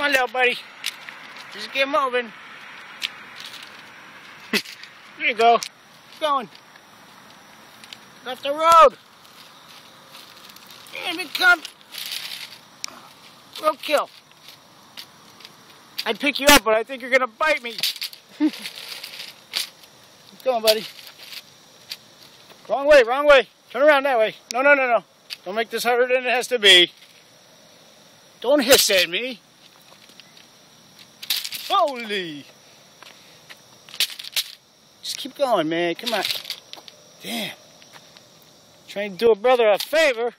Come on, little buddy. Just get moving. There you go. Keep going. Off the road. And become roadkill. I'd pick you up, but I think you're gonna bite me. Keep going, buddy. Wrong way, wrong way. Turn around that way. No, no, no, no. Don't make this harder than it has to be. Don't hiss at me. Holy. Just keep going, man. Come on. Damn. Trying to do a brother a favor.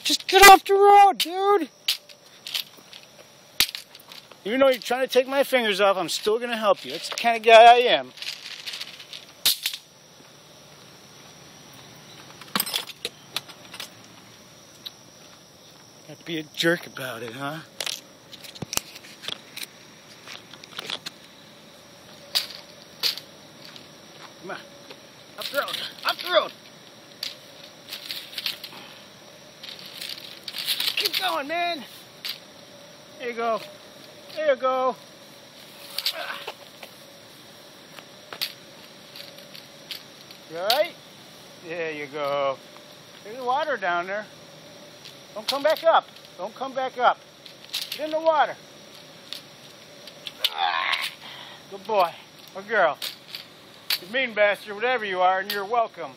Just get off the road, dude. Even though you're trying to take my fingers off, I'm still going to help you. That's the kind of guy I am. Gotta be a jerk about it, huh? Come on. Up the road. Up the road. Keep going, man. There you go. There you go. You alright? There you go. There's water down there. Don't come back up. Don't come back up. Get in the water. Good boy. Or girl. You mean bastard, whatever you are, and you're welcome.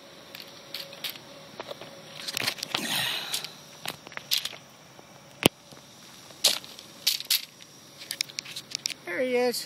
There he is.